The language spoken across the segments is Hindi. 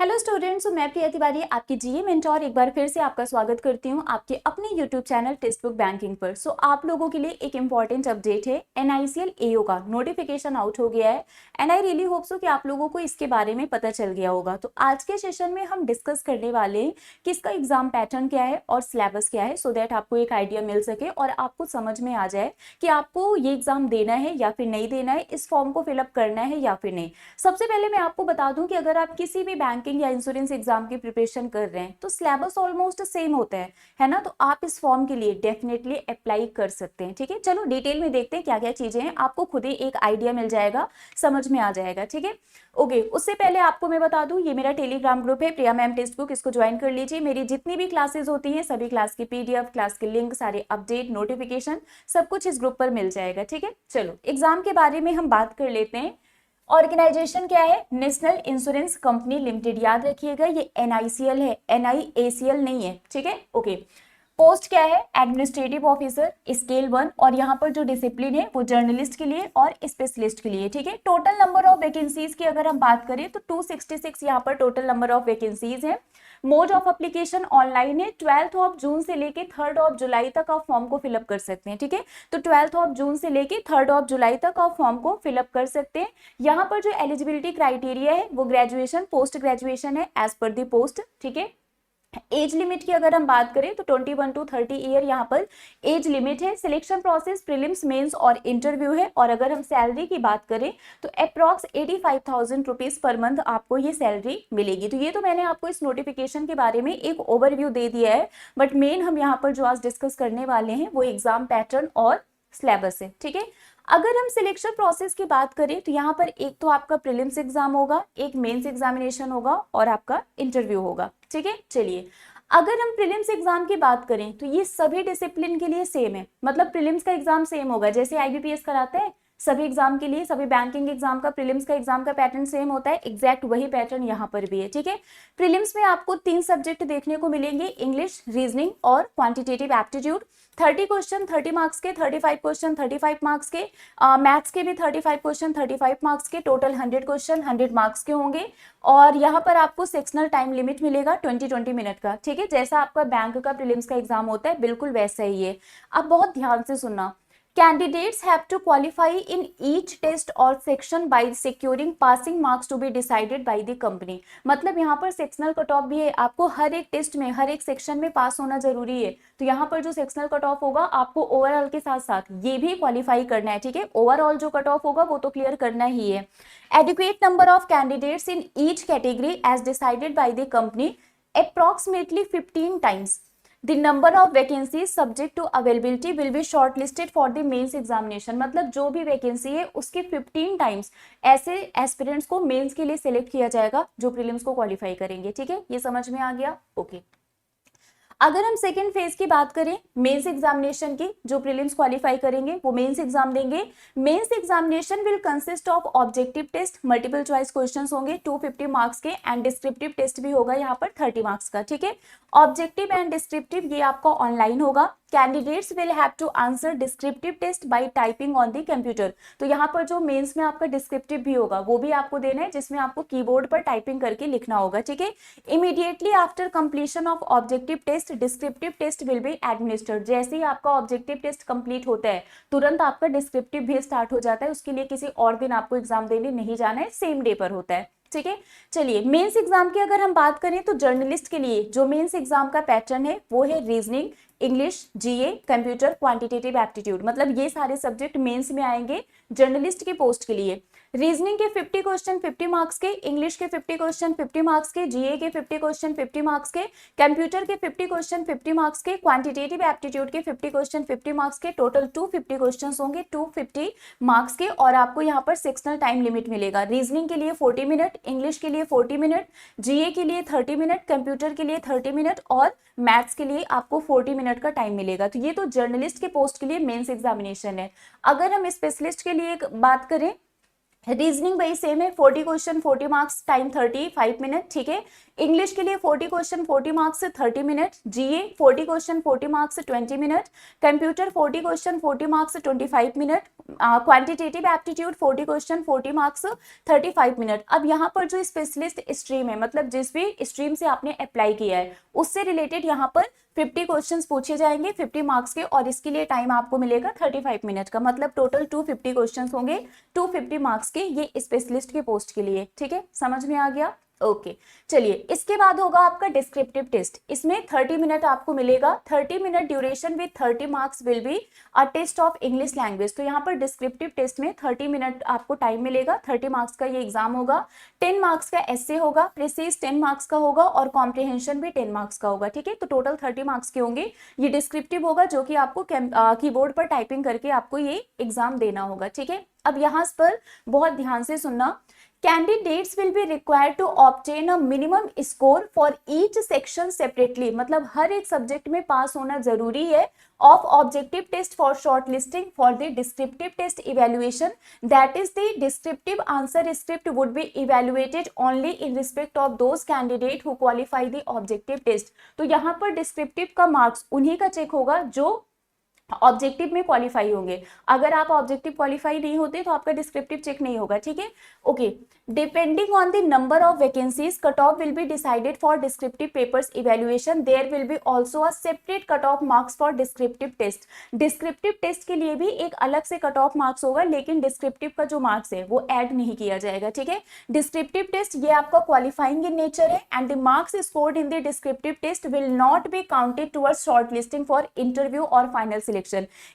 हेलो स्टूडेंट्स, मैं प्रिया तिवारी आपकी जीए मेंटोर एक बार फिर से आपका स्वागत करती हूं आपके अपने YouTube channel text book banking पर। आप लोगों के लिए एक इम्पॉर्टेंट अपडेट है। एनआईसीएल एओ का नोटिफिकेशन आउट हो गया है and I really hope so कि आप लोगों को इसके बारे में पता चल गया होगा। तो आज के सेशन में हम डिस्कस करने वाले हैं कि इसका एग्जाम पैटर्न क्या है और सिलेबस क्या है, सो दैट आपको एक आइडिया मिल सके और आपको समझ में आ जाए कि आपको ये एग्जाम देना है या फिर नहीं देना है, इस फॉर्म को फिलअप करना है या फिर नहीं। सबसे पहले मैं आपको बता दूं कि अगर आप किसी भी बैंकिंग या इंश्योरेंस एग्जाम की प्रिपरेशन कर रहे हैं तो सिलेबस ऑलमोस्ट सेम होता है ना। तो आप इस फॉर्म के लिए डेफिनेटली अप्लाई कर सकते हैं। ठीक है, चलो डिटेल में देखते हैं क्या क्या चीजें हैं, आपको खुद ही एक आइडिया मिल जाएगा, समझ में आ जाएगा। ठीक है, ओके। उससे पहले आपको मैं बता दूं, ये मेरा टेलीग्राम ग्रुप है प्रिया मैम टेक्स्ट बुक, इसको ज्वाइन कर लीजिए। मेरी जितनी भी क्लासेस होती हैं सभी क्लास की पीडीएफ, क्लास के लिंक, सारे अपडेट, नोटिफिकेशन सब कुछ इस ग्रुप पर मिल जाएगा। ठीक है, चलो एग्जाम के बारे में हम बात कर लेते हैं। ऑर्गेनाइजेशन क्या है? National insurance company limited. याद रखिएगा ये एनआईसीएल है, एनआईएसीएल नहीं है। ठीक है, ओके। पोस्ट क्या है? एडमिनिस्ट्रेटिव ऑफिसर स्केल 1, और यहाँ पर जो डिसिप्लिन है वो जर्नलिस्ट के लिए और स्पेशलिस्ट के लिए। ठीक है, टोटल नंबर ऑफ वैकेंसीज की अगर हम बात करें तो 266 यहाँ पर टोटल नंबर ऑफ वैकेंसीज है। मोड ऑफ एप्लीकेशन ऑनलाइन है। 12 जून से लेके 3 जुलाई तक आप फॉर्म को फिलअप कर सकते हैं। ठीक है, तो 12 जून से लेके 3 जुलाई तक आप फॉर्म को फिलअप कर सकते हैं। यहाँ पर जो एलिजिबिलिटी क्राइटेरिया है वो ग्रेजुएशन, पोस्ट ग्रेजुएशन है एज पर दी पोस्ट। ठीक है, एज लिमिट की अगर हम बात करें तो 21 to 30 ईयर यहाँ पर एज लिमिट है। सिलेक्शन प्रोसेस प्रीलिम्स, मेंस और इंटरव्यू है। और अगर हम सैलरी की बात करें तो अप्रॉक्स 85,000 रुपीज पर मंथ आपको ये सैलरी मिलेगी। तो ये तो मैंने आपको इस नोटिफिकेशन के बारे में एक ओवरव्यू दे दिया है, बट मेन हम यहाँ पर जो आज डिस्कस करने वाले हैं वो एग्जाम पैटर्न और सिलेबस है। ठीक है, अगर हम सिलेक्शन प्रोसेस की बात करें तो यहाँ पर एक तो आपका प्रीलिम्स एग्जाम होगा, एक मेंस एग्जामिनेशन होगा और आपका इंटरव्यू होगा। ठीक है, चलिए अगर हम प्रीलिम्स एग्जाम की बात करें तो ये सभी डिसिप्लिन के लिए सेम है। मतलब प्रीलिम्स का एग्जाम सेम होगा, जैसे आईबीपीएस कराते हैं सभी एग्जाम के लिए, सभी बैंकिंग एग्जाम का प्रीलिम्स का एग्जाम का पैटर्न सेम होता है, एग्जैक्ट वही पैटर्न यहाँ पर भी है। ठीक है, प्रीलिम्स में आपको 3 सब्जेक्ट देखने को मिलेंगे, इंग्लिश, रीजनिंग और क्वांटिटेटिव एप्टीट्यूड। 30 क्वेश्चन 30 मार्क्स के, 35 क्वेश्चन 35 मार्क्स के, मैथ्स के भी 35 क्वेश्चन 35 मार्क्स के, टोटल 100 क्वेश्चन 100 मार्क्स के होंगे। और यहाँ पर आपको सेक्शनल टाइम लिमिट मिलेगा 20 मिनट का। ठीक है, जैसा आपका बैंक का प्रीलिम्स का एग्जाम होता है बिल्कुल वैसा ही है। अब बहुत ध्यान से सुनना, candidates have to qualify in each test or section by securing passing marks to be decided by the company। मतलब यहाँ पर सेक्शनल कट ऑफ भी है, आपको हर एक टेस्ट में हर एक सेक्शन में पास होना जरूरी है। तो यहाँ पर जो सेक्शनल कट ऑफ होगा आपको ओवरऑल के साथ साथ ये भी क्वालिफाई करना है। ठीक है, ओवरऑल जो कट ऑफ होगा वो तो क्लियर करना ही है। Adequate number of candidates in each category as decided by the company approximately 15 times the number of vacancies subject to availability will be shortlisted for the mains examination। मतलब जो भी वैकेंसी है उसके 15 टाइम्स ऐसे एस्पिरेंट्स को मेंस के लिए सिलेक्ट किया जाएगा जो प्रीलिम्स को क्वालिफाई करेंगे। ठीक है, ये समझ में आ गया? ओके। अगर हम सेकेंड फेज की बात करें मेंस एग्जामिनेशन की, जो प्रीलिम्स क्वालिफाई करेंगे वो मेंस एग्जाम देंगे। Mains examination will consist of objective test, multiple choice questions होंगे 250 मार्क्स के, एंड डिस्क्रिप्टिव टेस्ट भी होगा यहाँ पर 30 मार्क्स का। ठीक है, ऑब्जेक्टिव एंड डिस्क्रिप्टिव ये आपका ऑनलाइन होगा। Candidates will have to answer descriptive test by typing on the computer. तो यहाँ पर जो मेंस में आपका डिस्क्रिप्टिव भी होगा वो भी आपको देना है, जिसमें आपको कीबोर्ड पर टाइपिंग करके लिखना होगा। ठीक है, immediately after completion of objective test descriptive test will be administered. जैसे ही आपका ऑब्जेक्टिव टेस्ट कंप्लीट होता है तुरंत आपका डिस्क्रिप्टिव भी स्टार्ट हो जाता है। उसके लिए किसी और दिन आपको एग्जाम देने नहीं जाना है, सेम डे पर होता है। ठीक है, चलिए मेंस एग्जाम की अगर हम बात करें तो जर्नलिस्ट के लिए जो मेंस एग्जाम का पैटर्न है वो है रीजनिंग, इंग्लिश, जीए, कंप्यूटर, क्वांटिटेटिव एप्टीट्यूड। मतलब ये सारे सब्जेक्ट मेंस में आएंगे जर्नलिस्ट की पोस्ट के लिए। रीजनिंग के 50 क्वेश्चन 50 मार्क्स के, इंग्लिश के 50 क्वेश्चन 50 मार्क्स के, जीए के 50 क्वेश्चन 50 मार्क्स के, कंप्यूटर के 50 क्वेश्चन 50 मार्क्स के, क्वांटिटेटिव एप्टीट्यूड के 50 क्वेश्चन 50 मार्क्स के, टोटल 250 क्वेश्चंस होंगे 250 मार्क्स के। और आपको यहाँ पर सेक्शनल टाइम लिमिट मिलेगा। रीजनिंग के लिए 40 मिनट, इंग्लिश के लिए 40 मिनट, जीए के लिए 30 मिनट, कंप्यूटर के लिए 30 मिनट और मैथ्स के लिए आपको 40 मिनट का टाइम मिलेगा। तो ये तो जर्नलिस्ट के पोस्ट के लिए मेंस एग्जामिनेशन है। अगर हम स्पेशलिस्ट के लिए बात करें, रीजनिंग वही सेम है, 40 क्वेश्चन 40 मार्क्स, टाइम 35 मिनट। ठीक है, इंग्लिश के लिए 40 क्वेश्चन 40 मार्क्स 30 मिनट, जीए 40 question 40 marks 20 minute, computer 40 question 40 marks 25 minute, quantitative aptitude 40 question 40 marks 35 minute. अब यहाँ पर जो स्पेशलिस्ट स्ट्रीम है, मतलब जिस भी स्ट्रीम से आपने अप्लाई किया है उससे रिलेटेड यहाँ पर 50 क्वेश्चंस पूछे जाएंगे 50 मार्क्स के, और इसके लिए टाइम आपको मिलेगा 35 मिनट का, मतलब टोटल 250 क्वेश्चंस होंगे 250 मार्क्स के, ये स्पेशलिस्ट के पोस्ट के लिए। ठीक है, समझ में आ गया? ओके चलिए, इसके बाद होगा आपका डिस्क्रिप्टिव टेस्ट। इसमें 30 मिनट आपको मिलेगा, 30 minute duration with 30 marks will be a test of English language. तो यहाँ पर डिस्क्रिप्टिव टेस्ट में 30 मिनट आपको टाइम मिलेगा, 30 मार्क्स का ये एग्जाम होगा। 10 मार्क्स का एस्से होगा, प्रिसीज 10 मार्क्स का होगा, और कॉम्प्रिहेंशन भी 10 मार्क्स का होगा। ठीक है, तो टोटल 30 मार्क्स के होंगे। ये डिस्क्रिप्टिव होगा जो कि आपको कीबोर्ड पर टाइपिंग करके आपको ये एग्जाम देना होगा। ठीक है, अब यहाँ पर बहुत ध्यान से सुनना। Candidates will be required to obtain a minimum score for each section separately, मतलब हर एक सब्जेक्ट में पास होना जरूरी है। Of objective test for shortlisting for the descriptive test evaluation, that is the descriptive answer script would be evaluated only in respect of those candidate who qualify the objective test। तो यहाँ पर descriptive का मार्क्स उन्हीं का चेक होगा जो ऑब्जेक्टिव में क्वालिफाई होंगे। अगर आप ऑब्जेक्टिव क्वालिफाई नहीं होते तो आपका डिस्क्रिप्टिव चेक नहीं होगा। ठीक है, okay. Depending on the number of vacancies, cut off will be decided for descriptive papers evaluation. There will be also a separate cut off marks for descriptive test. Descriptive test के लिए भी एक अलग से कट ऑफ मार्क्स होगा, लेकिन डिस्क्रिप्टिव का जो मार्क्स है वो ऐड नहीं किया जाएगा। ठीक है, डिस्क्रिप्टिव टेस्ट ये आपका क्वालिफाइंग इन नेचर है, and the marks scored in the descriptive test will not be counted towards shortlisting for interview और फाइनल सिलेक्शन।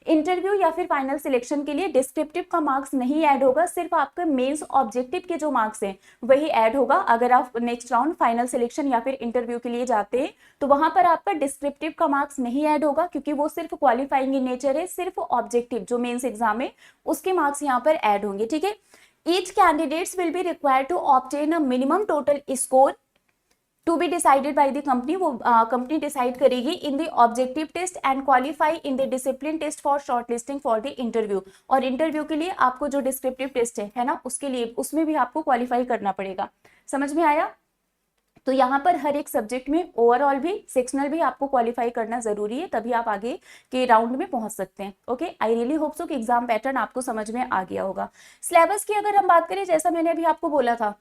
इंटरव्यू या फिर फाइनल सिलेक्शन के लिए डिस्क्रिप्टिव का मार्क्स नहीं ऐड होगा, सिर्फ आपका मेंस ऑब्जेक्टिव के जो मार्क्स हैं वही ऐड होगा। अगर आप नेक्स्ट राउंड फाइनल सिलेक्शन या फिर इंटरव्यू के लिए जाते हैं तो वहां पर आपका डिस्क्रिप्टिव का मार्क्स नहीं ऐड होगा, क्योंकि वो सिर्फ क्वालिफाइंग इन नेचर है। सिर्फ ऑब्जेक्टिव जो मेंस एग्जाम है उसके मार्क्स यहाँ पर ऐड होंगे। ठीक है, each candidates will be required to obtain a minimum total score to be decided by the company. वो कंपनी डिसाइड करेगी in the objective test and qualify in the discipline test for shortlisting for the interview. और इंटरव्यू के लिए आपको जो डिस्क्रिप्टिव टेस्ट है ना, उसके लिए उसमें भी आपको क्वालिफाई करना पड़ेगा। समझ में आया? तो यहाँ पर हर एक सब्जेक्ट में ओवरऑल भी सेक्शनल भी आपको क्वालिफाई करना जरूरी है, तभी आप आगे के राउंड में पहुंच सकते हैं। Okay, I really hope so कि एग्जाम पैटर्न आपको समझ में आ गया होगा। सिलेबस की अगर हम बात करें, जैसा मैंने अभी आपको बोला था,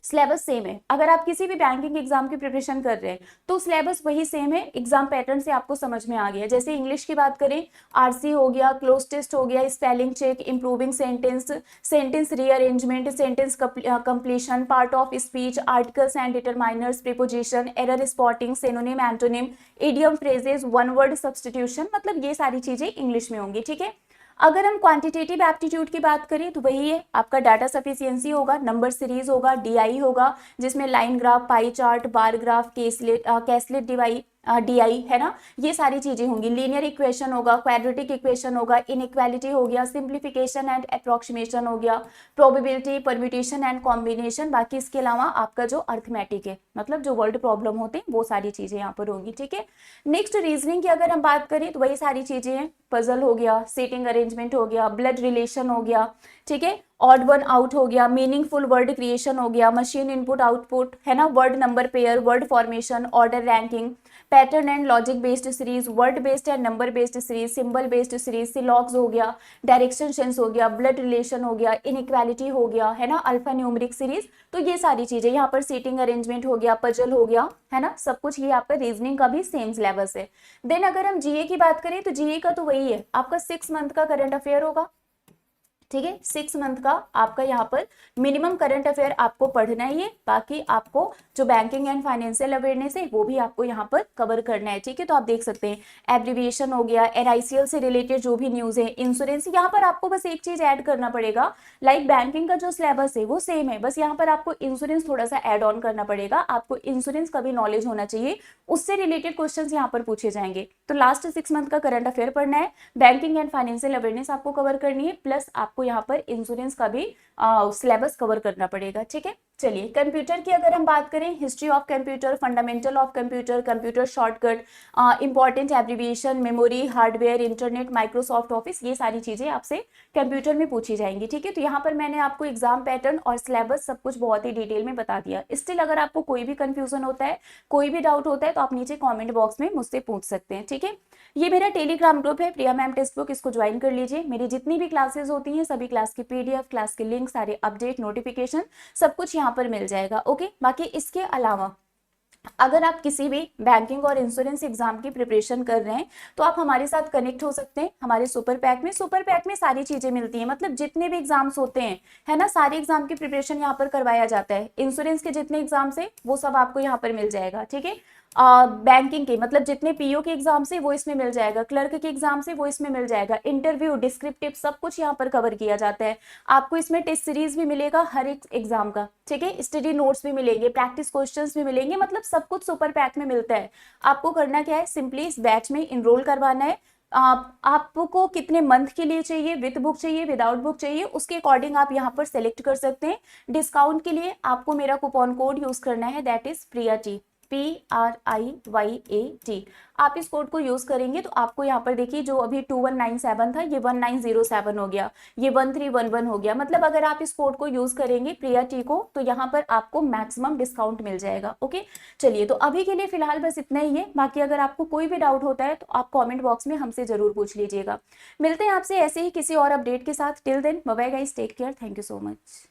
सिलेबस सेम है। अगर आप किसी भी बैंकिंग एग्जाम की प्रिपरेशन कर रहे हैं तो सिलेबस वही सेम है। एग्जाम पैटर्न से आपको समझ में आ गया। जैसे इंग्लिश की बात करें, आरसी हो गया, क्लोज टेस्ट हो गया, spelling check, improving sentence, sentence rearrangement, sentence completion, part of speech, articles and determiners, preposition, error spotting, synonym, antonym, idiom, phrases, one word substitution, मतलब ये सारी चीजें इंग्लिश में होंगी। ठीक है, अगर हम क्वांटिटेटिव एप्टीट्यूड की बात करें तो वही है, आपका डाटा सफिशिएंसी होगा, नंबर सीरीज होगा, डीआई होगा जिसमें line graph, pie chart, bar graph, caselet DI है ना, ये सारी चीजें होंगी। लीनियर इक्वेशन होगा, क्वाड्रेटिक इक्वेशन होगा, इनइक्वालिटी हो गया, सिंप्लीफिकेशन एंड अप्रोक्सीमेशन हो गया, प्रोबेबिलिटी, परम्यूटेशन एंड कॉम्बिनेशन। बाकी इसके अलावा आपका जो अर्थमेटिक है, मतलब जो वर्ड प्रॉब्लम होते हैं, वो सारी चीजें यहाँ पर होंगी। ठीक है, नेक्स्ट रीजनिंग की अगर हम बात करें तो वही सारी चीजें हैं। पजल हो गया, सीटिंग अरेंजमेंट हो गया, ब्लड रिलेशन हो गया, ठीक है, ऑड वन आउट हो गया, मीनिंगफुल वर्ड क्रिएशन हो गया, मशीन इनपुट आउटपुट है ना, word number pair, word formation, order ranking, pattern and logic based series, word based and number based series, symbol based series, सिलॉग्स हो गया, डायरेक्शन सेंस हो गया, ब्लड रिलेशन हो गया, इनइक्वालिटी हो गया है ना, अल्फा न्यूमेरिक सीरीज। तो ये सारी चीजें यहाँ पर, सीटिंग अरेंजमेंट हो गया, पजल हो गया है ना, सब कुछ ये आपका रीजनिंग का भी सेम सिलेबस है। देन अगर हम जीए की बात करें तो जीए का तो वही है, आपका 6 मंथ का करंट अफेयर होगा। ठीक है, 6 मंथ का आपका यहाँ पर मिनिमम करंट अफेयर आपको पढ़ना ही है। बाकी आपको जो बैंकिंग एंड फाइनेंशियल अवेयरनेस है वो भी आपको यहाँ पर कवर करना है। ठीक है, तो आप देख सकते हैं एब्रीविएशन हो गया, एनआईसीएल से रिलेटेड जो भी न्यूज है, इंश्योरेंस। यहाँ पर आपको बस एक चीज ऐड करना पड़ेगा, लाइक बैंकिंग का जो सिलेबस है वो सेम है, बस यहाँ पर आपको इंश्योरेंस थोड़ा सा ऐड ऑन करना पड़ेगा। आपको इंश्योरेंस का भी नॉलेज होना चाहिए, उससे रिलेटेड क्वेश्चन यहाँ पर पूछे जाएंगे। तो लास्ट 6 मंथ का करंट अफेयर पढ़ना है, बैंकिंग एंड फाइनेंशियल अवेयरनेस आपको कवर करनी है, प्लस आपको यहाँ पर इंश्योरेंस का भी सिलेबस कवर करना पड़ेगा। ठीक है, चलिए, कंप्यूटर की अगर हम बात करें, history of computer, fundamental of computer, computer shortcut, important abbreviation, memory, hardware, internet, Microsoft office, ये सारी चीजें आपसे कंप्यूटर में पूछी जाएंगी। ठीक है, तो यहाँ पर मैंने आपको एग्जाम पैटर्न और सिलेबस सब कुछ बहुत ही डिटेल में बता दिया। स्टिल अगर आपको कोई भी कंफ्यूजन होता है, कोई भी डाउट होता है, तो आप नीचे कॉमेंट बॉक्स में मुझसे पूछ सकते हैं। ठीक है, ये मेरा टेलीग्राम ग्रुप है, प्रिया मैम टेक्स्ट बुक, इसको ज्वाइन कर लीजिए। मेरी जितनी भी क्लासेस होती हैं, सभी क्लास की पीडीएफ, क्लास के लिंक, सारे अपडेट, नोटिफिकेशन, सब कुछ यहाँ पर मिल जाएगा। ओके, बाकी इसके अलावा अगर आप किसी भी बैंकिंग और इंश्योरेंस एग्जाम की प्रिपरेशन कर रहे हैं, तो आप हमारे साथ कनेक्ट हो सकते हैं हमारे सुपर पैक में। सुपर पैक में सारी चीजें मिलती हैं, मतलब जितने भी एग्जाम्स होते हैं, है ना, सारे एग्जाम की प्रिपरेशन यहाँ पर करवाया जाता है। इंश्योरेंस के जितने एग्जाम्स है वो सब आपको यहाँ पर मिल जाएगा। ठीक है, बैंकिंग के मतलब जितने पीओ के एग्जाम से वो इसमें मिल जाएगा, क्लर्क के एग्जाम से वो इसमें मिल जाएगा, इंटरव्यू, डिस्क्रिप्टिव, सब कुछ यहाँ पर कवर किया जाता है। आपको इसमें टेस्ट सीरीज भी मिलेगा हर एक एग्जाम का। ठीक है, स्टडी नोट्स भी मिलेंगे, प्रैक्टिस क्वेश्चंस भी मिलेंगे, मतलब सब कुछ सुपर पैक में मिलता है। आपको करना क्या है, सिंपली इस बैच में इनरोल करवाना है। आपको कितने मंथ के लिए चाहिए, विद बुक चाहिए, विदाउट बुक चाहिए, उसके अकॉर्डिंग आप यहाँ पर सेलेक्ट कर सकते हैं। डिस्काउंट के लिए आपको मेरा कूपन कोड यूज करना है, दैट इज प्रियाटी, PRIYAT। आप इस कोड को यूज करेंगे तो आपको यहाँ पर देखिए, जो अभी 2197 था ये 1907 हो गया, ये 1311 हो गया। मतलब अगर आप इस कोड को यूज करेंगे प्रिया टी को, तो यहाँ पर आपको मैक्सिमम डिस्काउंट मिल जाएगा। ओके, चलिए, तो अभी के लिए फिलहाल बस इतना ही है। बाकी अगर आपको कोई भी डाउट होता है तो आप कॉमेंट बॉक्स में हमसे जरूर पूछ लीजिएगा। मिलते हैं आपसे ऐसे ही किसी और अपडेट के साथ। Till then bye bye guys, take care, thank you so much.